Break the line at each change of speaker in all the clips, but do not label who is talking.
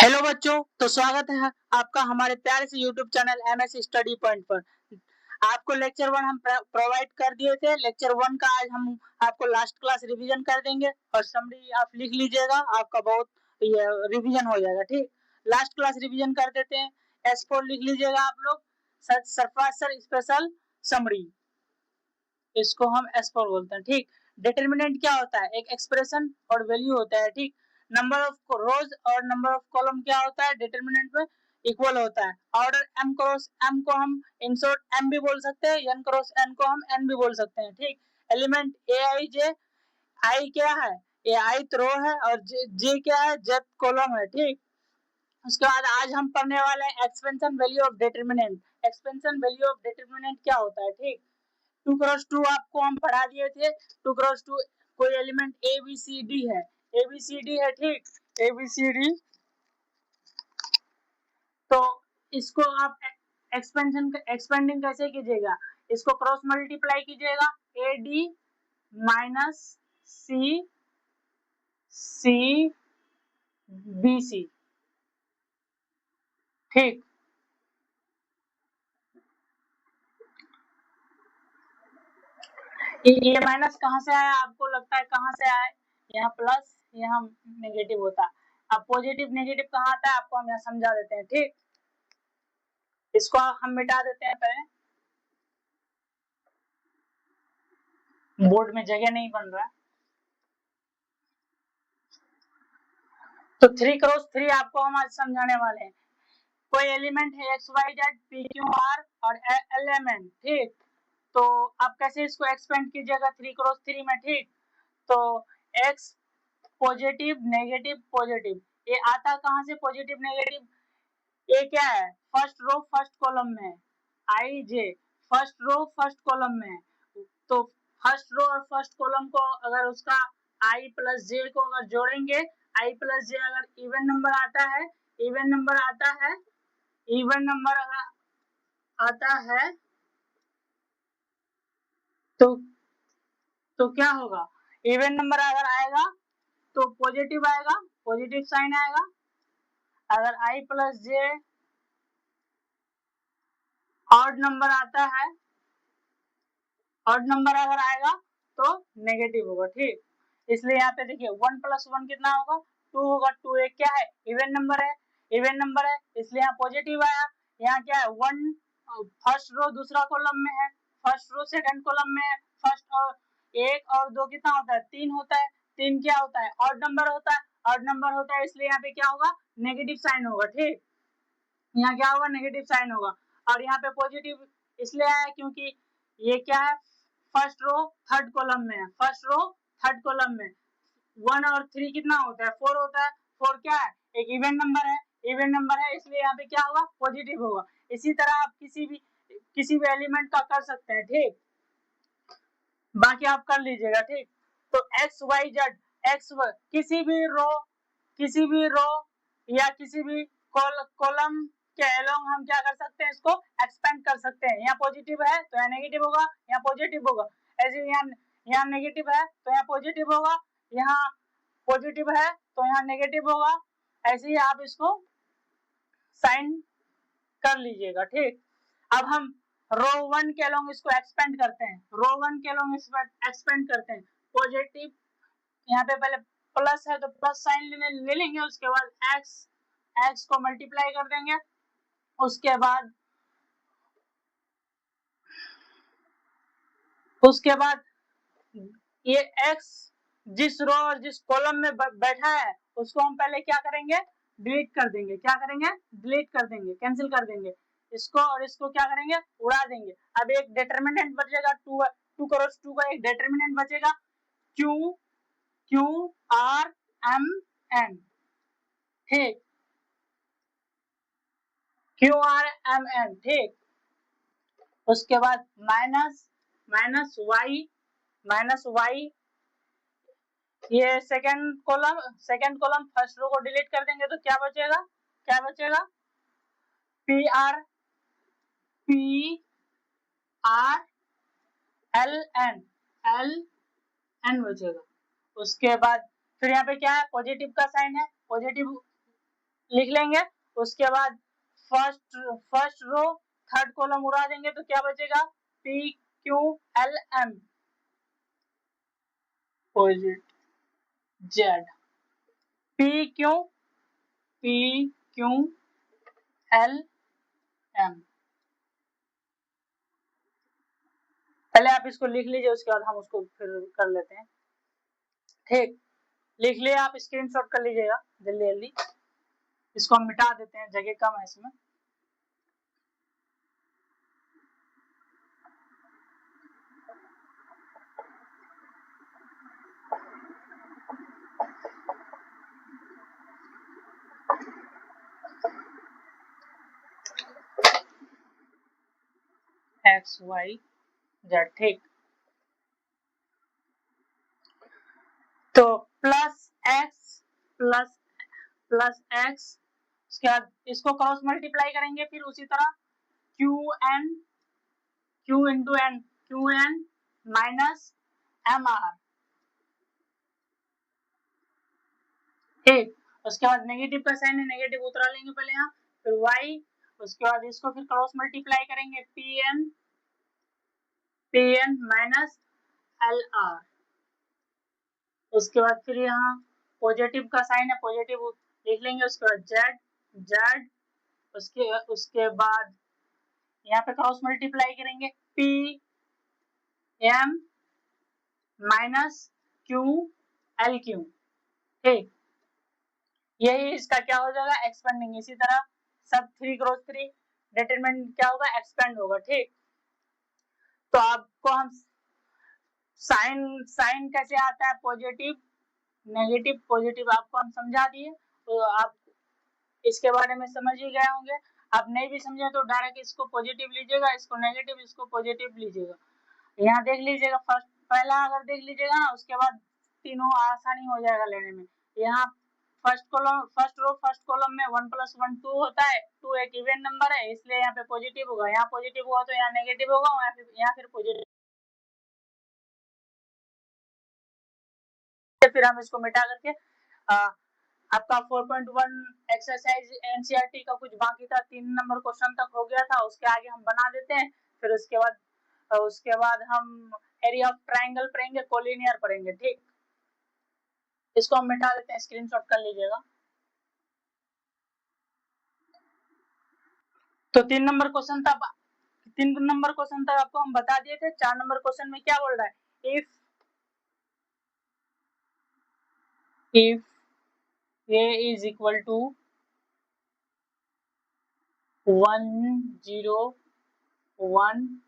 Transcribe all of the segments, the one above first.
Hello बच्चों, तो स्वागत है आपका हमारे प्यारे से YouTube channel MS study point पर। आपको लेक्चर 1 हम प्रोवाइड कर दिए थे। लेक्चर 1 का आज हम आपको लास्ट क्लास रिवीजन कर देंगे और समरी आप लिख लीजिएगा, आपका बहुत रिवीजन हो जाएगा। ठीक, लास्ट क्लास रिवीजन कर देते हैं। S4 लिख लीजिएगा आप लोग, सरफेस स्पेशल समरी, इसको हम S4 बोलते हैं। ठीक, डिटरमिनेंट क्या होता है? एक एक्सप्रेशन और वैल्यू होता है। ठीक, नंबर ऑफ रोज और नंबर ऑफ कॉलम क्या होता है डिटरमिनेंट में? इक्वल होता है। ऑर्डर m क्रॉस m को हम इन शॉर्ट m भी बोल सकते हैं, n क्रॉस n को हम n भी बोल सकते हैं। ठीक, element a i j, i क्या है? ये ith रो है और j क्या है? jth कॉलम है। ठीक, उसके बाद आज हम पढ़ने वाले हैं expansion value of determinant. Expansion value of determinant क्या होता है? ठीक, 2 क्रॉस 2 आपको हम पढ़ा दिए थे। 2 क्रॉस 2 कोई element A B C D है, ए बी सी डी है। ठीक, ए बी सी डी, तो इसको आप एक्सपेंडिंग कैसे कीजिएगा? इसको क्रॉस मल्टीप्लाई कीजिएगा, A D minus C C B C. ठीक, ये माइनस कहाँ से आया? आपको लगता है कहाँ से आया? यहाँ प्लस, यहाँ नेगेटिव होता है। अब पॉजिटिव नेगेटिव कहाँ आता है आपको हम यहाँ समझा देते हैं। ठीक, इसको हम मिटा देते हैं। पहले बोर्ड में जगह नहीं बन रहा, तो 3 क्रॉस 3 आपको हम आज समझाने वाले हैं। कोई एलिमेंट है X Y Z P Q R और एल एम एन। ठीक, तो आप कैसे इसको एक्सपेंड कीजिएगा 3 क्रॉस 3 में? ठीक, तो एक्स पॉजिटिव नेगेटिव पॉजिटिव, ये आता कहाँ से पॉजिटिव नेगेटिव? ये क्या है? फर्स्ट रो फर्स्ट कॉलम में, आई जे फर्स्ट रो फर्स्ट कॉलम में। तो फर्स्ट रो और फर्स्ट कॉलम को अगर उसका आई प्लस जे को अगर जोड़ेंगे, आई प्लस जे अगर इवन नंबर आता है, इवन नंबर आता है, इवन नंबर अगर आता है तो क्या होगा? इवन नंबर अगर आएगा तो पॉजिटिव आएगा, पॉजिटिव साइन आएगा। अगर आई प्लस जे ऑड नंबर आता है, ऑड नंबर अगर आएगा तो नेगेटिव होगा। ठीक, इसलिए यहाँ पे देखिए 1 प्लस 1 कितना होगा? 2 होगा। 2 एक क्या है? इवन नंबर है, इवन नंबर है, इसलिए यहाँ पॉजिटिव आया। यहाँ क्या है? 1 फर्स्ट रो दूसरा कॉलम में है, फर्स्ट रो सेकंड कॉलम में है। फर्स्ट और 1 और 2 कितना होता है? 3 होता है। 3 क्या होता है? ऑड नंबर होता है, ऑड नंबर होता है, इसलिए यहाँ पे क्या होगा? नेगेटिव साइन होगा। ठीक, यहाँ क्या होगा? नेगेटिव साइन होगा। और यहाँ पे पॉजिटिव इसलिए आया क्योंकि ये क्या है? फर्स्ट रो थर्ड कॉलम में है, फर्स्ट रो थर्ड कॉलम में 1 और 3 कितना होता है? 4 होता है। 4 क्या है? एक इवन नंबर है, इवन नंबर है, इसलिए यहाँ पे क्या होगा? पॉजिटिव होगा। इसी तरह आप किसी भी एलिमेंट का कर सकते हैं। ठीक, बाकी आप कर लीजिएगा। ठीक, तो एक्स वाई जेड, किसी भी रो या किसी भी कॉलम के अलोंग हम क्या कर सकते हैं? इसको एक्सपेंड कर सकते हैं। यहाँ पॉजिटिव है तो यहाँ नेगेटिव होगा, यहाँ पॉजिटिव होगा। ऐसे यहाँ नेगेटिव है तो यहाँ पॉजिटिव होगा, यहाँ पॉजिटिव है तो यहाँ नेगेटिव होगा। ऐसे ही आप इसको साइन कर लीजिएगा। ठीक, अब हम रो 1 के अलोंग इसको एक्सपेंड करते हैं, रो 1 के अलोंग एक्सपेंड करते हैं। पॉजिटिव यहाँ पे पहले प्लस है तो प्लस साइन ले लेंगे, उसके बाद एक्स को मल्टीप्लाई कर देंगे, उसके बाद ये x जिस रो और जिस कॉलम में बैठा है उसको हम पहले क्या करेंगे? डिलीट कर देंगे। क्या करेंगे? डिलीट कर देंगे, कैंसिल कर देंगे। इसको और इसको क्या करेंगे? उड़ा देंगे। अब एक डिटरमिनेंट बचेगा 2 क्रॉस 2 का एक डिटरमिनेंट बचेगा, क्यू आर एम एन। ठीक, क्यू आर एम एन। ठीक, उसके बाद माइनस वाई, ये सेकंड कॉलम फर्स्ट रो को डिलीट कर देंगे तो क्या बचेगा? क्या बचेगा? पी आर एल एन बचेगा। उसके बाद फिर यहाँ पे क्या है? पॉजिटिव का साइन है, पॉजिटिव लिख लेंगे। उसके बाद फर्स्ट रो थर्ड कॉलम उड़ा देंगे तो क्या बचेगा, PQLM पोजिट जेड PQLM। पहले आप इसको लिख लीजिए, उसके बाद हम उसको फिर कर लेते हैं। ठीक, लिख लिया आप, स्क्रीनशॉट कर लीजिएगा जल्दी जल्दी। इसको हम मिटा देते हैं, जगह कम है इसमें। XYZ। ठीक, तो +X उसके बाद इसको क्रॉस मल्टीप्लाई करेंगे, फिर उसी तरह QN माइनस MR। ठीक, उसके बाद नेगेटिव का साइन है, नेगेटिव उतरा लेंगे पहले यहाँ, फिर Y, उसके बाद इसको फिर क्रॉस मल्टीप्लाई करेंगे, PN माइनस LR। उसके बाद फिर यहाँ पॉजिटिव का साइन है, पॉजिटिव लिख लेंगे, उसके बाद Z, उसके बाद यहाँ पे क्रॉस मल्टीप्लाई करेंगे, PM माइनस QLQ। ठीक, यही इसका क्या हो जाएगा, एक्सपेंडिंग। इसी तरह सब 3 क्रॉस 3 डिटरमिनेंट क्या होगा, एक्सपेंड होगा। ठीक, तो आपको हम साइन कैसे आता है, पॉजिटिव नेगेटिव पॉजिटिव आपको हम समझा दिए, तो आप इसके बारे में समझ ही गए होंगे। आप नहीं भी समझे तो डायरेक्ट इसको पॉजिटिव लीजिएगा, इसको नेगेटिव, इसको पॉजिटिव लीजिएगा। यहाँ देख लीजिएगा, पहला अगर देख लीजिएगा ना, उसके बाद तीनों आसानी हो जाएगा लेने में। यहाँ फर्स्ट कॉलम में 1 + 1 2 होता है, 2 एक इवन नंबर है, इसलिए यहाँ पे पॉजिटिव होगा। यहाँ पॉजिटिव हुआ तो यहाँ नेगेटिव होगा, यहाँ फिर पॉजिटिव। फिर हम इसको मिटा करके आपका 4.1 एक्सरसाइज एनसीईआरटी का कुछ बाकी था, 3 नंबर क्वेश्चन तक हो गया था, उसके आगे हम बना देते हैं। फिर उसके बाद हम एरिया ऑफ ट्रायंगल पढ़ेंगे, कोलिनियर पढ़ेंगे। ठीक, इसको हम मिटा देते हैं, स्क्रीनशॉट कर लीजिएगा। तो 3 नंबर क्वेश्चन था, 3 नंबर क्वेश्चन तक आपको हम बता दिए थे। 4 नंबर क्वेश्चन में क्या बोल रहा है, if A is equal to 1 0 1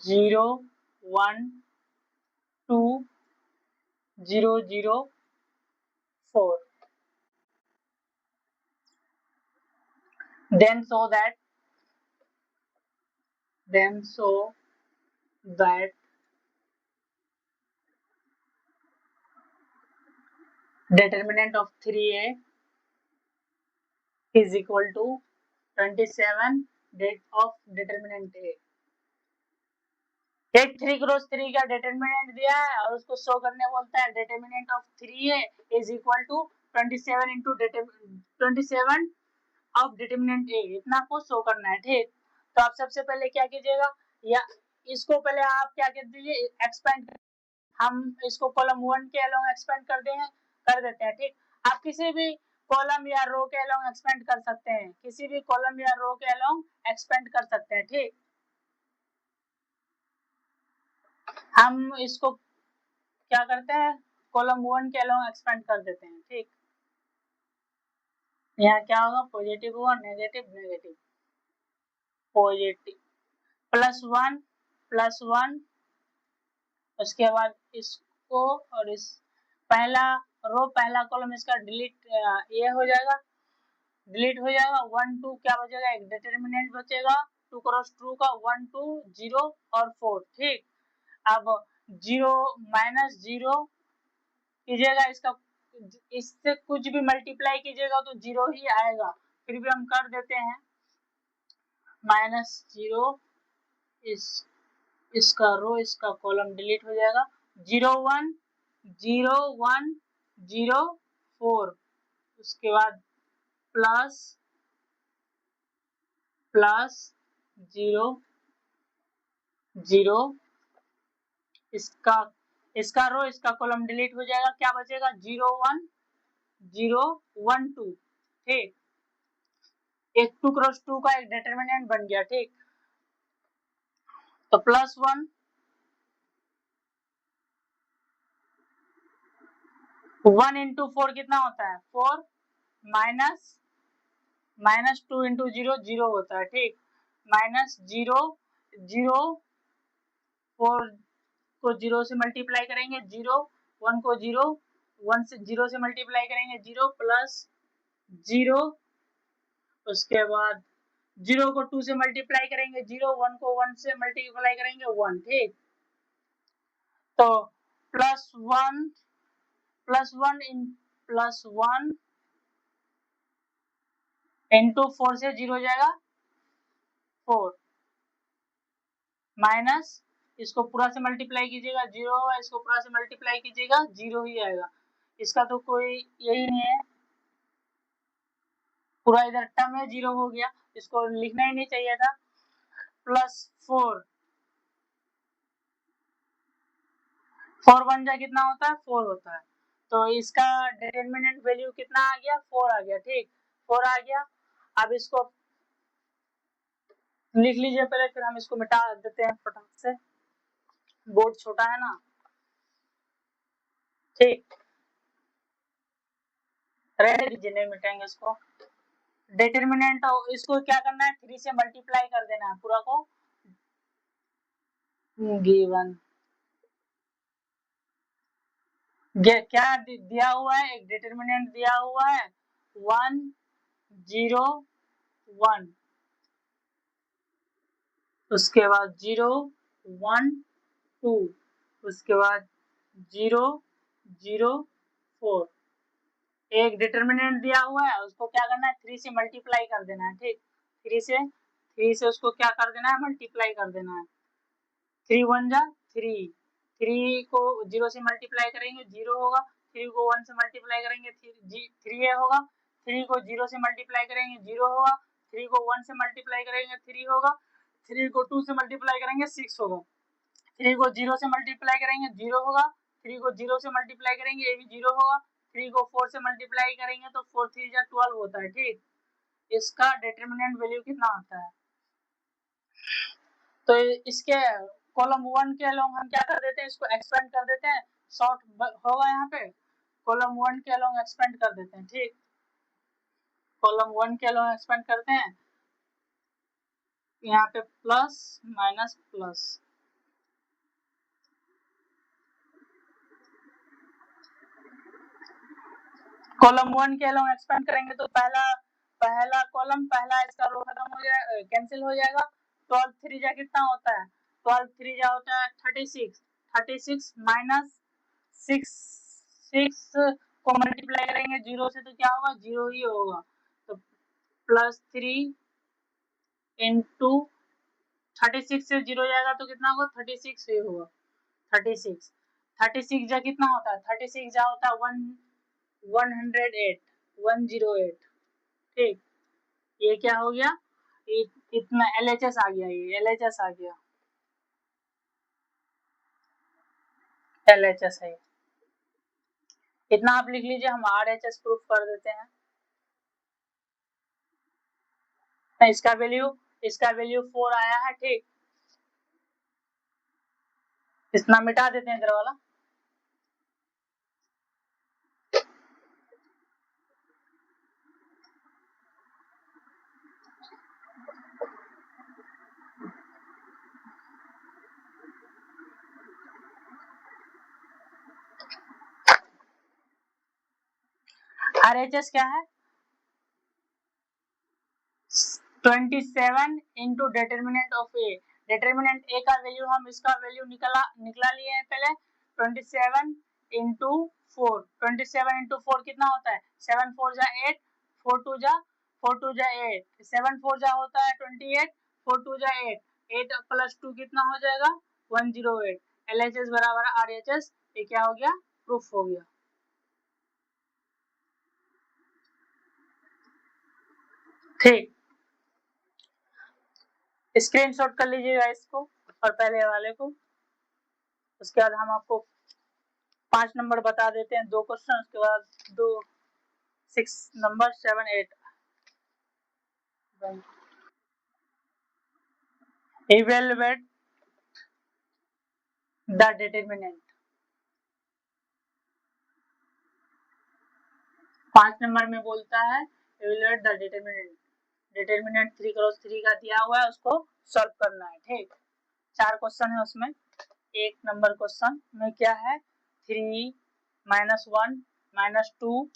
0 1 2 0 0 4, then show that determinant of 3A is equal to 27 of determinant A। एक 3 क्रॉस 3 का डिटरमिनेंट दिया है और उसको शो करने बोलता है, determinant of 3A is equal to 27 into 27 of determinant A, इतना को शो करना है। ठीक, तो आप सबसे पहले क्या कीजिएगा, या इसको पहले आप क्या कर दीजिए, एक्सपेंड। हम इसको कॉलम 1 के अलोंग एक्सपेंड कर देते हैं। ठीक, आप किसी भी कॉलम या रो के अलोंग एक्सपेंड कर सकते हैं, किसी भी कॉलम या रो के अलोंग एक्सपेंड कर सकते हैं। ठीक, हम इसको क्या करते हैं, कॉलम 1 के अलोंग एक्सपेंड कर देते हैं। ठीक, यहाँ क्या होगा, पॉजिटिव हुआ, नेगेटिव नेगेटिव, पॉजिटिव +1 उसके बाद इसको और इस पहला रो पहला कॉलम इसका डिलीट ये हो जाएगा, डिलीट हो जाएगा। 1 2 क्या बचेगा, एक डिटरमिनेंट बचेगा 2 क्रॉस 2 का 1 2 0 और 4। ठीक, अब 0 माइनस 0 कीजिएगा, इससे कुछ भी मल्टीप्लाई कीजिएगा तो 0 ही आएगा, फिर भी हम कर देते हैं -0, इसका रो इसका कॉलम डिलीट हो जाएगा। 0 1 0 1 0 4 उसके बाद प्लस प्लस 0 0, इसका इसका रो इसका कॉलम डिलीट हो जाएगा, क्या बचेगा 0 1 0 1 2। ठीक, एक 2 क्रॉस 2 का एक डिटरमिनेंट बन गया। ठीक, तो प्लस 1 इंटू 4 कितना होता है 4, माइनस 2 इंटू 0 0 होता है। ठीक, माइनस 0 0, 4 को 0 से मल्टीप्लाई करेंगे 0, 1 को 0 1 से 0 से मल्टीप्लाई करेंगे 0 प्लस 0, उसके बाद 0 को 2 से मल्टीप्लाई करेंगे 0, 1 को 1 से मल्टीप्लाई करेंगे 1। ठीक, तो प्लस 1 इंटू 4 से 0 हो जाएगा 4, माइनस इसको पूरा से मल्टीप्लाई कीजिएगा 0 होगा, इसको पूरा से मल्टीप्लाई कीजिएगा 0 ही आएगा। इसका तो कोई यही नहीं है, पूरा इधर टर्म है 0 हो गया, इसको लिखना ही नहीं चाहिए था। प्लस 4 1 जा कितना होता है 4 होता है, तो इसका डिटरमिनेंट वैल्यू कितना आ गया 4 आ गया। ठीक, 4 आ गया। अब इसको लिख लीजिए पहले, फिर हम इसको मिटा देते हैं फटाक से, बोर्ड छोटा है ना। ठीक, रहने दीजिए, नहीं मिटाएंगे इसको। डिटरमिनेंट इसको क्या करना है 3 से मल्टीप्लाई कर देना है पूरा को, गिवन क्या दिया हुआ है, एक डिटरमिनेंट दिया हुआ है 1 0 1, उसके बाद 0 1 2, उसके बाद 0 0 4, एक डिटरमिनेंट दिया हुआ है, उसको क्या करना है 3 से मल्टीप्लाई कर देना है। ठीक, 3 से उसको क्या कर देना है मल्टीप्लाई कर देना है। 3 1 जा 3, 3 को 0 से मल्टीप्लाई करेंगे 0 होगा, 3 को 1 से मल्टीप्लाई करेंगे 3 होगा, 3 को 0 से मल्टीप्लाई करेंगे 0 होगा, 3 को 1 से मल्टीप्लाई करेंगे 3 होगा, 3 को 2 से मल्टीप्लाई करेंगे 6 होगा, 3 को 0 से मल्टीप्लाई करेंगे 0 होगा, 3 को 0 से मल्टीप्लाई करेंगे ये भी 0 होगा, 3 को 4 से मल्टीप्लाई करेंगे तो 4 3 जा 12 होता है। ठीक, इसका डिटरमिनेंट वैल्यू कितना होता है, तो इसके कॉलम 1 के अलोंग हम क्या कर देते हैं, इसको एक्सपेंड कर देते हैं, शॉर्ट होगा यहाँ पे, कॉलम 1 के अलोंग एक्सपेंड कर देते हैं। ठीक, कॉलम 1 के अलोंग एक्सपेंड करते हैं, यहाँ पे प्लस माइनस प्लस, कॉलम 1 के अलोंग एक्सपेंड करेंगे तो पहला कॉलम पहला इसका रो खत्म हो जाएगा, कैंसिल हो जाएगा। 12 3 जा कितना होता है 12 3 जा होता है 36, 36 माइनस 6 को मल्टीप्लाई करेंगे 0 से तो क्या होगा 0 ही होगा, तो प्लस 3 इंटू 36 से 0 जाएगा तो कितना होगा 36 ही होगा। 36 जा कितना होता है 36 जा होता है 108 108। ठीक, ये क्या हो गया, इतना LHS आ गया, ये LHS आ गया, LHS है, इतना आप लिख लीजिए, हम RHS प्रूफ कर देते हैं। इसका वैल्यू 4 आया है। ठीक, इतना मिटा देते हैं इधर वाला, RHS क्या है 27 into determinant of A, determinant A का वैल्यू हम इसका वैल्यू निकला लिए हैं पहले, 27 इंटू 4, 27 इंटू 4 कितना होता है 7 4 जा 8, 4 2 जा 8, 7 4 जा होता है 28, 4 2 जा 8, 8 प्लस 2 कितना हो जाएगा 108, LHS बराबर RHS, ये क्या हो गया प्रूफ हो गया। ठीक, स्क्रीनशॉट कर लीजिएगा इसको और पहले वाले को। उसके बाद हम आपको 5 नंबर बता देते हैं, 2 क्वेश्चन, उसके बाद 6 number 7 8। Evaluate the determinant. 5 number में बोलता है evaluate the determinant. Determinant 3 cross 3 का दिया हुआ है, उसको सॉल्व करना है। ठीक, 4 क्वेश्चन है उसमें। 1 नंबर क्वेश्चन में क्या है, 3 -1 -2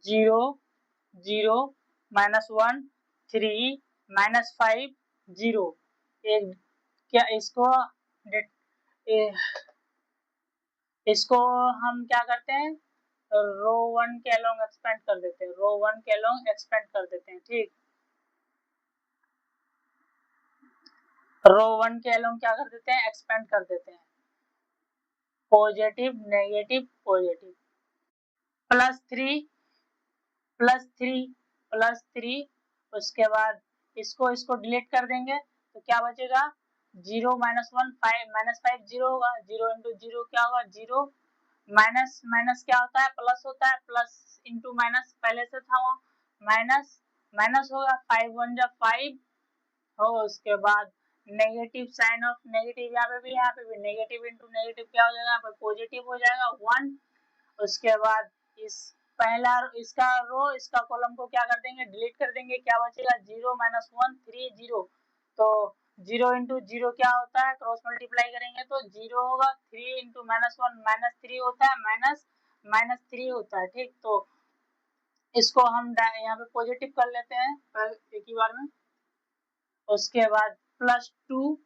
0 0 -1 3 -5 0। एक क्या इसको हम क्या करते हैं, रो 1 के अलोंग एक्सपेंड कर देते हैं, रो 1 के अलोंग एक्सपेंड कर देते हैं। ठीक, रो 1 के अलोंग क्या कर देते हैं, एक्सपेंड कर देते हैं। Positive negative positive, +3 +3 +3। उसके बाद इसको डिलीट कर देंगे तो क्या बचेगा, 0 -1 5 0 होगा, 0 इंटू 0 क्या होगा 0, माइनस माइनस क्या होता है, प्लस होता है, प्लस इंटू माइनस पहले से था वहाँ, माइनस माइनस होगा, 5 1 जा 5 हो। उसके बाद नेगेटिव साइन ऑफ नेगेटिव, यहाँ पे भी नेगेटिव इंटू नेगेटिव क्या हो जाएगा, यहाँ पर पॉजिटिव हो जाएगा 1। उसके बाद इस पहला इसका रो इसका कॉलम को क्या कर देंगे, डिलीट कर देंगे, क्या बचेगा 0 -1 3 0। तो 0 इंटू 0 क्या होता है, क्रॉस मल्टीप्लाई करेंगे तो 0 होगा, 3 इंटू -1 -3 होता है, -3 होता है। ठीक, तो इसको हम यहाँ पे पॉजिटिव कर लेते हैं एक ही बार में। उसके बाद +2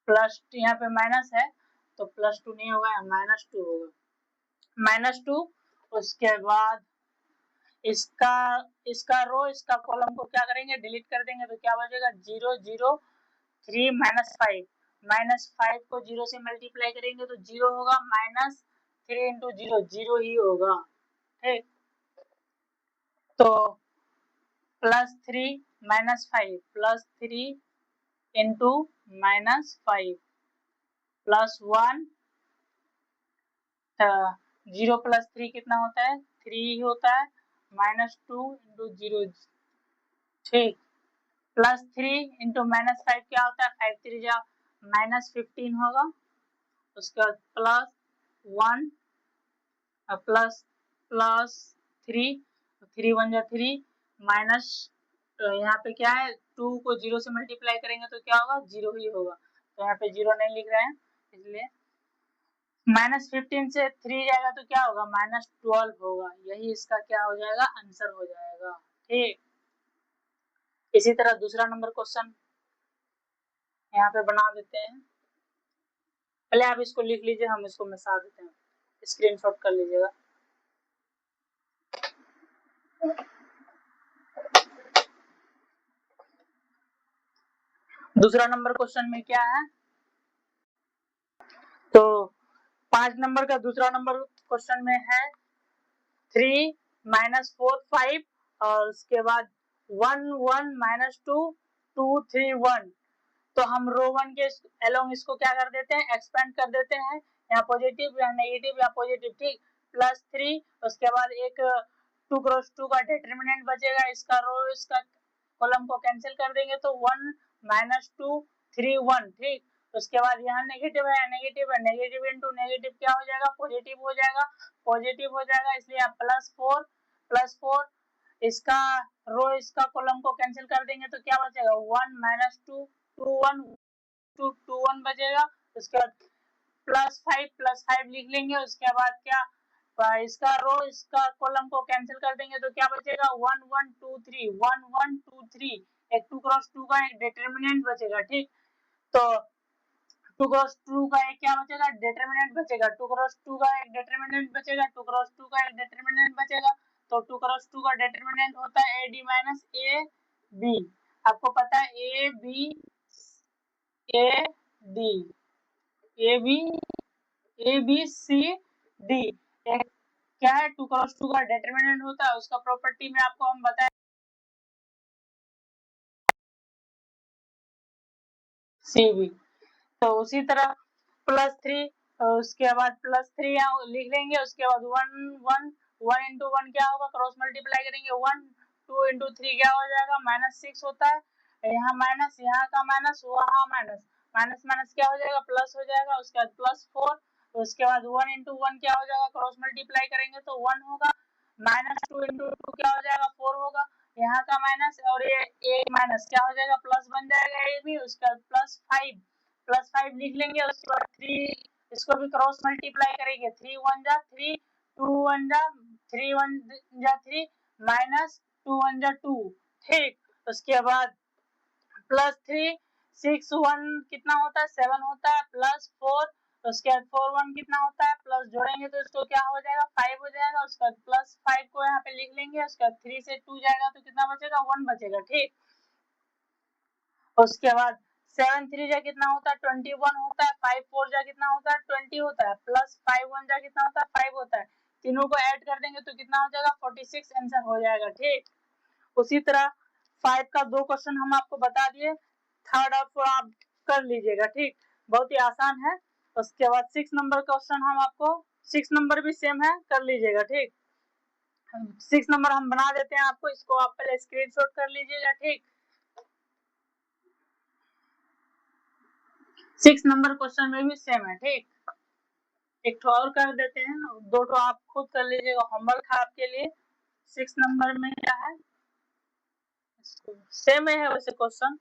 प्लस यहाँ पे माइनस है तो +2 नहीं होगा, -2 होगा, -2। उसके बाद इसका रो इसका कॉलम को क्या करेंगे, डिलीट कर देंगे तो क्या बचेगा 0 0 3 -5 -5 को 0 से मल्टीप्लाई करेंगे तो 0 होगा, -3 इंटू 0 0 ही होगा। ठीक, तो +3 -5 +3 इंटू -5 +1, 0 +3 कितना होता है, 3 होता है, -2 इंटू 0। ठीक, +3 इंटू -5 क्या होता है, 5 3 जा -15 होगा। उसके बाद +1 +3 3 1 जा 3 माइनस, यहाँ पे क्या है 2 को 0 से मल्टीप्लाई करेंगे तो क्या होगा 0 ही होगा, तो यहाँ पे 0 नहीं लिख रहे हैं इसलिए। -15 से 3 जाएगा तो क्या होगा, -12 होगा, यही इसका क्या हो जाएगा, आंसर हो जाएगा। ठीक, इसी तरह दूसरा नंबर क्वेश्चन यहाँ पे बना देते हैं। पहले आप इसको लिख लीजिए, हम इसको मिटा देते हैं, स्क्रीनशॉट कर लीजिएगा। दूसरा नंबर क्वेश्चन में क्या है, तो 5 नंबर का दूसरा नंबर क्वेश्चन में है 3 -4 5 और उसके बाद 1 1 -2 2 3 1। तो हम रो 1 के अलोंग इसको क्या कर देते हैं, एक्सपेंड कर देते हैं, यहाँ पॉजिटिव या नेगेटिव या पॉजिटिव। ठीक, +3 उसके बाद एक 2 क्रॉस 2 का डिटरमिनेंट बचेगा, इसका रो इसका कॉलम को कैंसिल कर देंगे तो 1 -2 3 1। ठीक, उसके बाद यहाँ नेगेटिव है, नेगेटिव इंटू नेगेटिव क्या हो जाएगा, पॉजिटिव हो जाएगा, इसलिए आप +4 इसका रो इसका कॉलम को कैंसिल कर देंगे तो क्या बचेगा 1 -2 2 1 2 1 बचेगा। उसके बाद +5 लिख लेंगे। उसके बाद क्या, इसका रो इसका कॉलम को कैंसिल कर देंगे तो क्या बचेगा 1 1 2 3 1 1 2 3, एक 2 क्रॉस 2 का एक डिटरमिनेंट बचेगा। ठीक, तो 2 क्रॉस 2 का एक क्या बचेगा, डिटरमिनेंट बचेगा, 2 क्रॉस 2 का एक डिटरमिनेंट बचेगा, 2 क्रॉस 2 का एक डिटरमिनेंट बचेगा। तो 2 क्रॉस 2 का डिटरमिनेंट होता है AD माइनस AB। आपको पता है AB AD AB ABCD क्या है, 2 क्रॉस 2 का डिटरमिनेंट होता है, उसका प्रॉपर्टी में आपको हम बताए CB। तो उसी तरह +3 उसके बाद +3 यहाँ लिख लेंगे, उसके बाद 1 into 1 क्या होगा, क्रॉस मल्टीप्लाई करेंगे 1, 2 into 3 क्या हो जाएगा, -6 होता है, यहाँ माइनस, यहाँ का माइनस, वहाँ माइनस, माइनस माइनस क्या हो जाएगा, प्लस हो जाएगा, उसके बाद +4, उसके बाद 1 into 1 क्या हो जाएगा, क्रॉस मल्टीप्लाई करेंगे तो 1 होगा, -2 into 2 क्या हो जाएगा, 4 होगा, यहाँ का माइनस और ये माइनस क्या हो जाएगा, प्लस बन जाएगा ये भी, उसके बाद +5 लिख लेंगे, उसके बाद 3 इसको भी क्रॉस मल्टीप्लाई करेंगे, 3 1 जा 3, 2 1 जा 3 1 जा 3, -2 1 जा 2, ठीक। उसके बाद +3 6 1 कितना होता है, 7 होता है, +4 उसके बाद 4 1 कितना होता है, प्लस जोड़ेंगे तो इसको क्या हो जाएगा, 5 हो जाएगा, उसके बाद +5 को यहाँ पे लिख लेंगे, उसके बाद 3 से 2 जाएगा तो कितना बचेगा, 1 बचेगा, ठीक। उसके बाद 7 3 जा कितना होता है, 21 होता है, 5 4 जा कितना होता है, 20 होता है, +5 1 जा कितना होता है, 5 होता है, तीनों को ऐड कर देंगे तो कितना हो जाएगा, 46 आंसर हो जाएगा, ठीक। उसी तरह 5 का 2 क्वेश्चन हम आपको बता दिए, थर्ड और फोर्थ आप कर लीजिएगा, ठीक, बहुत ही आसान है। उसके बाद 6 नंबर क्वेश्चन हम आपको, 6 नंबर भी सेम है, कर लीजिएगा, ठीक। 6 नंबर हम बना देते हैं आपको, इसको आप पहले स्क्रीनशॉट कर लीजिएगा, ठीक। 6 नंबर क्वेश्चन में भी सेम है, ठीक। एक तो और कर देते हैं, 2 तो आप खुद कर लीजिएगा, होमवर्क है आपके लिए। 6 नंबर में क्या है, सेम है वैसे question,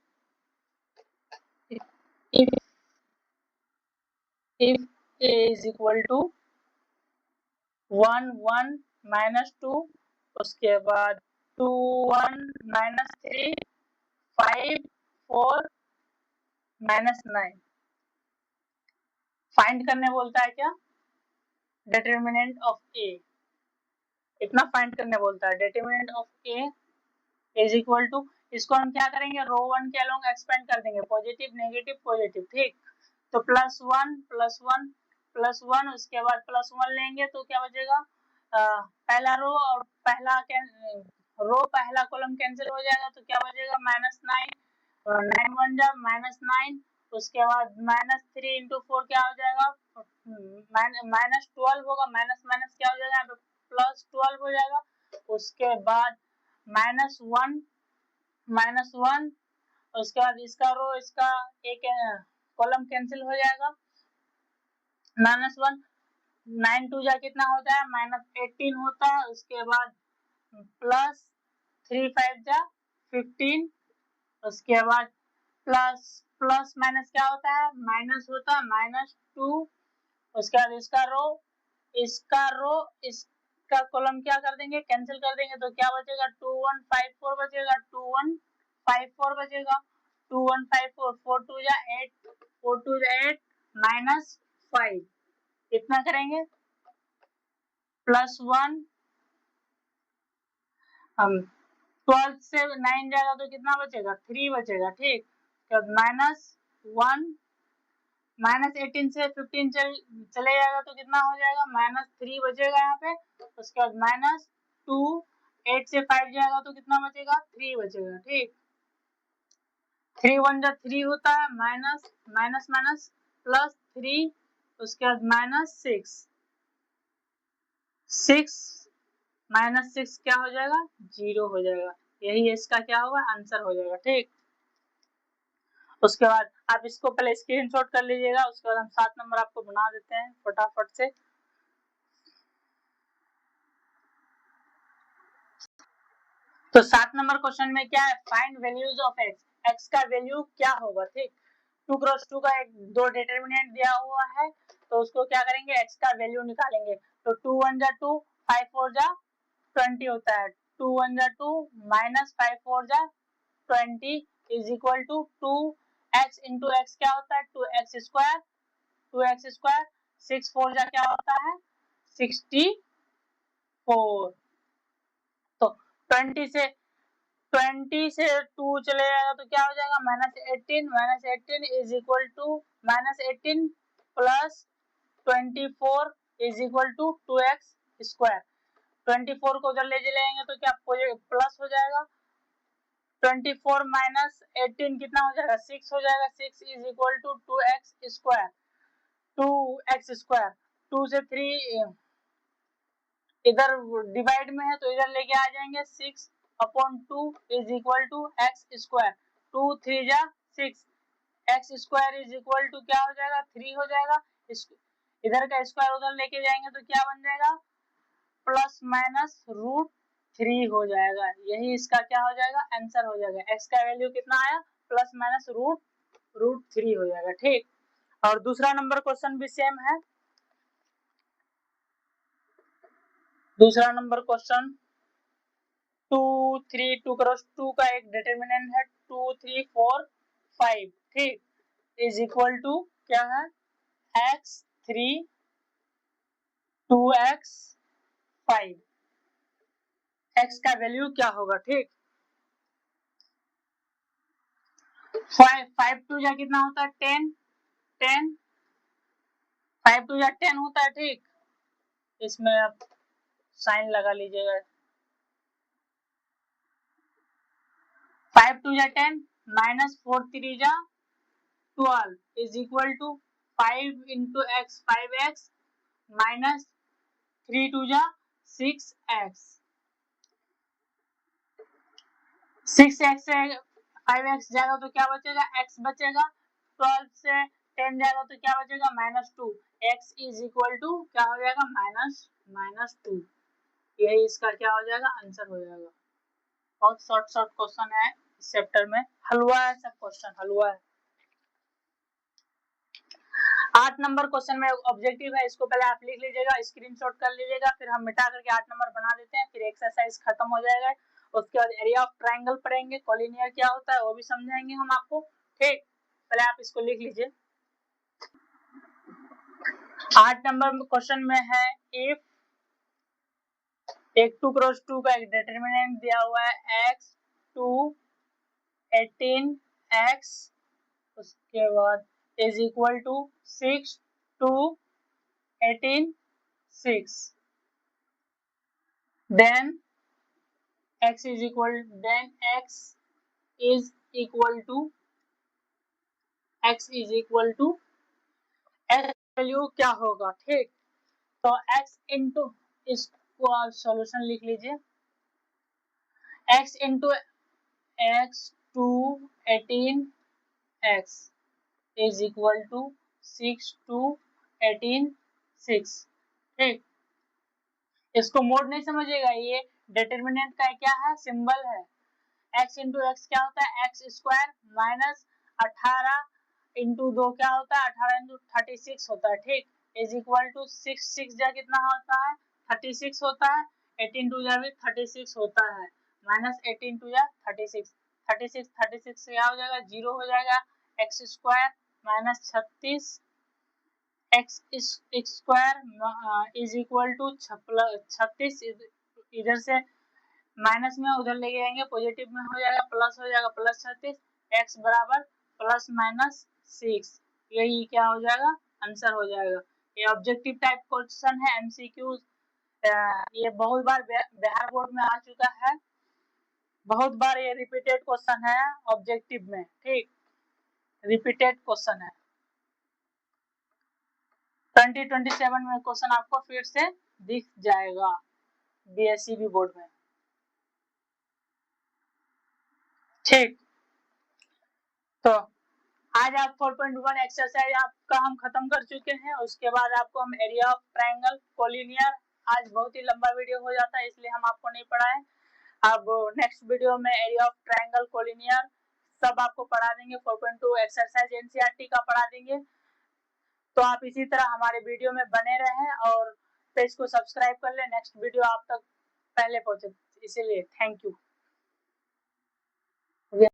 if a is equal to 1 1 -2, उसके बाद 2 1 -3 5 4 -9, फाइंड करने बोलता है क्या, डिटरमिनेंट ऑफ ए, इतना फाइंड करने बोलता है, determinant of A is equal to, इसको हम क्या करेंगे, रो 1 के अलोंग एक्सपेंड कर देंगे, पॉजिटिव नेगेटिव पॉजिटिव, ठीक। तो +1 +1 +1, उसके बाद +1 लेंगे तो क्या बचेगा, पहला रो और पहला कॉलम कैंसिल हो जाएगा तो क्या बचेगा, -9, 9 1 जा -9, उसके बाद -3 into 4 क्या हो जाएगा, -12 होगा, माइनस माइनस क्या हो जाएगा, यहाँ पे +12 हो जाएगा, उसके बाद -1 -1, उसके बाद इसका रो इसका एक कॉलम कैंसिल हो जाएगा, -1 9 2 जा कितना होता है, -18 होता है, उसके बाद +3 5 जा 15, उसके बाद प्लस प्लस माइनस क्या होता है, माइनस होता है, -2, उसके बाद इसका रो इसका कॉलम क्या कर देंगे, कैंसिल कर देंगे तो क्या बचेगा, 2 1 5 4 बचेगा, 2 1 5 4 बचेगा, 2 1 5 4 4 2 जा 8 4 2 जा 8 -5, इतना करेंगे, +1 हम 12 से 9 जाएगा तो कितना बचेगा, 3 बचेगा, ठीक। -1 -18 से 15 चले जाएगा तो कितना हो जाएगा, -3 बचेगा यहाँ पे, उसके बाद -2 8 से 5 जाएगा तो कितना बचेगा, 3 बचेगा, ठीक। 3 1 जा 3 होता है, माइनस माइनस माइनस +3, उसके बाद -6 -6 क्या हो जाएगा, 0 हो जाएगा, यही इसका क्या होगा, आंसर हो जाएगा, ठीक। उसके बाद आप इसको पहले स्क्रीनशॉट कर लीजिएगा, उसके बाद हम 7 नंबर आपको बना देते हैं फटाफट से। तो 7 नंबर क्वेश्चन में क्या है, find values of x, x का वैल्यू क्या होगा, ठीक। 2 क्रॉस 2 का एक 2 डिटरमिनेंट दिया हुआ है, तो उसको क्या करेंगे, एक्स का वैल्यू निकालेंगे, तो 2 1 जा 2 5 4 जा 20 होता है, 2 1 जा 2 -5 4 जा 20 is equal to 2x into x क्या होता है, 2x स्क्वायर 6 4 जा क्या होता है, 64, तो 20 से 2 चले जाएगा तो क्या हो जाएगा, -18 is equal to -18 plus 24 is equal to 2x square, 24 को उधर ले जाएंगे तो क्या प्लस हो जाएगा, 24 माइनस 18 कितना हो जाएगा 6 हो जाएगा। 6 is equal to 2x square. 2x square 2 से 3 इधर डिवाइड में है तो इधर लेके आ जाएंगे। 6/2 is equal to x square. 2 3 जा 6, x square is equal to क्या हो जाएगा 3 हो जाएगा। इधर का स्क्वायर उधर लेके जाएंगे तो क्या बन जाएगा प्लस माइनस √3 हो जाएगा। यही इसका क्या हो जाएगा आंसर हो जाएगा। एक्स का वैल्यू कितना आया प्लस माइनस √3 हो जाएगा। ठीक, और दूसरा नंबर क्वेश्चन भी सेम है। दूसरा नंबर क्वेश्चन 2 3 2 क्रॉस 2 का एक डिटरमिनेंट है 2 3 4 5। ठीक, इज इक्वल टू क्या है x3 2x 5। x का वैल्यू क्या होगा। ठीक, 5 2 जा कितना होता है 10 10 5 2 जा 10 होता है। ठीक, इसमें आप साइन लगा लीजिएगा। 5 2 जा 10 माइनस 4 3 जा 12 is equal to 5 into x 5x minus 3 2 जा 6x। 6x से 5x जाएगा तो क्या बचेगा x बचेगा। 12 से 10 जाएगा तो क्या बचेगा -2। x इज इक्वल टू क्या हो जाएगा -2। यही इसका क्या हो जाएगा आंसर हो जाएगा। बहुत शॉर्ट क्वेश्चन है इस चैप्टर में, हलवा है सब क्वेश्चन, हलवा है। 8 नंबर क्वेश्चन में ऑब्जेक्टिव है, इसको पहले आप लिख लीजिएगा, स्क्रीनशॉट कर लीजिएगा, फिर हम मिटा करके 8 नंबर बना देते हैं, फिर एक्सरसाइज खत्म हो जाएगा। उसके बाद एरिया ऑफ ट्रायंगल पढ़ेंगे, कॉलिनियर क्या होता है वो भी समझाएंगे हम आपको। ठीक, पहले आप इसको लिख लीजिए। 8 नंबर क्वेश्चन में है इफ एक 2 क्रॉस 2 का एक डिटरमिनेंट दिया हुआ है x 2 18x, उसके बाद is equal to 6 2 18 6, then x is equal to x value क्या होगा। ठीक, तो x इंटू इसको आप सॉल्यूशन लिख लीजिए। x into x 2 18x is equal to 6 2 18 6। ठीक, इसको मोड नहीं समझिएगा, ये डिटरमिनेंट का क्या है सिंबल है। x इंटू एक्स क्या होता है एक्स स्क्वायर माइनस 18 इंटू 2 क्या होता है 18 इंटू 36 होता है। ठीक, इज इक्वल टू 6 6 जा कितना होता है 36 होता है, 18 2 जा भी 36 होता है, माइनस 18 2 जा 36 36 से क्या हो जाएगा 0 हो जाएगा। X square minus 36 x square is equal to 36, इधर से माइनस में उधर लेके जाएंगे पॉजिटिव में हो जाएगा प्लस हो जाएगा प्लस 36 x बराबर प्लस माइनस 6। यही क्या हो जाएगा आंसर हो जाएगा। ये ऑब्जेक्टिव टाइप क्वेश्चन है एमसीक्यू, ये बहुत बार बिहार बोर्ड में आ चुका है, बहुत बार ये रिपीटेड क्वेश्चन है ऑब्जेक्टिव में। ठीक, रिपीटेड क्वेश्चन है। 2027 में क्वेश्चन आपको फिर से दिख जाएगा बीएससीबी बोर्ड में। ठीक, तो आज आप 4.1 एक्सरसाइज आपका हम खत्म कर चुके हैं। उसके बाद आपको हम एरिया ऑफ ट्रायंगल कॉलिनियर, आज बहुत ही लंबा वीडियो हो जाता है इसलिए हम आपको नहीं पढ़ाएं। अब नेक्स्ट वीडियो में एरिया ऑफ ट्रायंगल कॉलिनियर सब आपको पढ़ा देंगे। 4.2 एक्सरसाइज एनसीईआरटी का पढ़ा देंगे। तो आप इसी तरह हमारे वीडियो में बने रहें और पेज को सब्सक्राइब कर लें, नेक्स्ट वीडियो आप तक पहले पहुंचे, इसीलिए थैंक यू।